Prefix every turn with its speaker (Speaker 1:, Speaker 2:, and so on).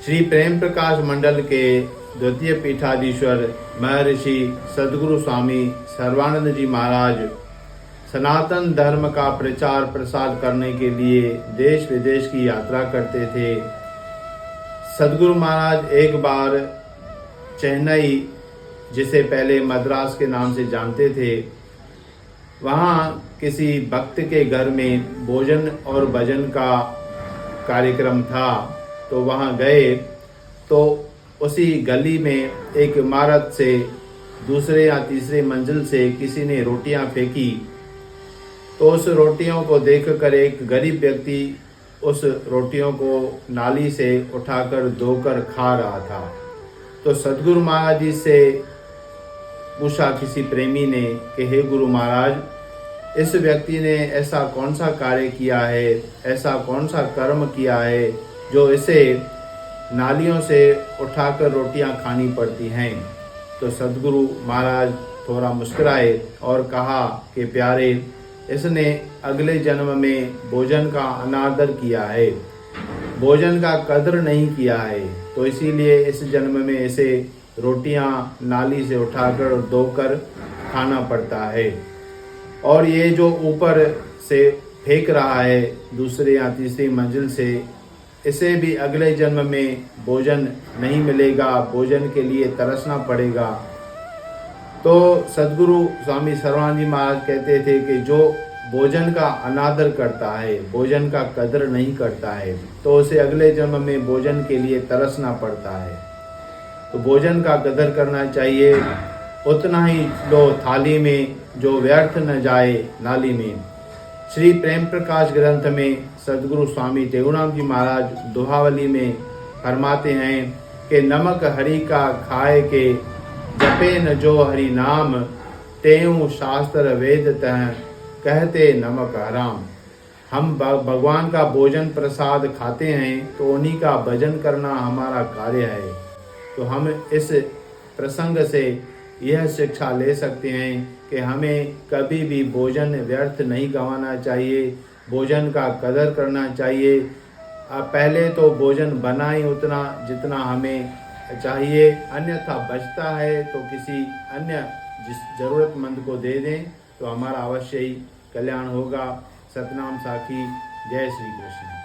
Speaker 1: श्री प्रेम प्रकाश मंडल के द्वितीय पीठाधीश्वर महर्षि सद्गुरु स्वामी सर्वानंद जी महाराज सनातन धर्म का प्रचार प्रसार करने के लिए देश विदेश की यात्रा करते थे। सद्गुरु महाराज एक बार चेन्नई, जिसे पहले मद्रास के नाम से जानते थे, वहाँ किसी भक्त के घर में भोजन और भजन का कार्यक्रम था। तो वहाँ गए तो उसी गली में एक इमारत से दूसरे या तीसरे मंजिल से किसी ने रोटियां फेंकी। तो उस रोटियों को देखकर एक गरीब व्यक्ति उस रोटियों को नाली से उठाकर धोकर खा रहा था। तो सद्गुरु महाराज जी से पूछा किसी प्रेमी ने कि हे गुरु महाराज, इस व्यक्ति ने ऐसा कौन सा कार्य किया है, ऐसा कौन सा कर्म किया है जो इसे नालियों से उठाकर रोटियां खानी पड़ती हैं। तो सद्गुरु महाराज थोड़ा मुस्कुराए और कहा कि प्यारे, इसने अगले जन्म में भोजन का अनादर किया है, भोजन का कदर नहीं किया है, तो इसीलिए इस जन्म में इसे रोटियां नाली से उठाकर और धोकर खाना पड़ता है। और ये जो ऊपर से फेंक रहा है दूसरे या तीसरी मंजिल से, इसे भी अगले जन्म में भोजन नहीं मिलेगा, भोजन के लिए तरसना पड़ेगा। तो सद्गुरु स्वामी सर्वानंद जी महाराज कहते थे कि जो भोजन का अनादर करता है, भोजन का कदर नहीं करता है, तो उसे अगले जन्म में भोजन के लिए तरसना पड़ता है। तो भोजन का कदर करना चाहिए, उतना ही लो थाली में जो व्यर्थ न जाए नाली में। श्री प्रेम प्रकाश ग्रंथ में सद्गुरु स्वामी टेऊराम जी महाराज दोहावली में फरमाते हैं कि नमक हरि का खाए के, जपे न जो हरि नाम, तेऊ शास्त्र वेद तह, कहते नमक हराम। हम भगवान का भोजन प्रसाद खाते हैं तो उन्हीं का भजन करना हमारा कार्य है। तो हम इस प्रसंग से यह शिक्षा ले सकते हैं कि हमें कभी भी भोजन व्यर्थ नहीं गंवाना चाहिए, भोजन का कदर करना चाहिए। पहले तो भोजन बनाएं उतना जितना हमें चाहिए, अन्यथा बचता है तो किसी अन्य ज़रूरतमंद को दे दें, तो हमारा अवश्य ही कल्याण होगा। सतनाम साखी। जय श्री कृष्ण।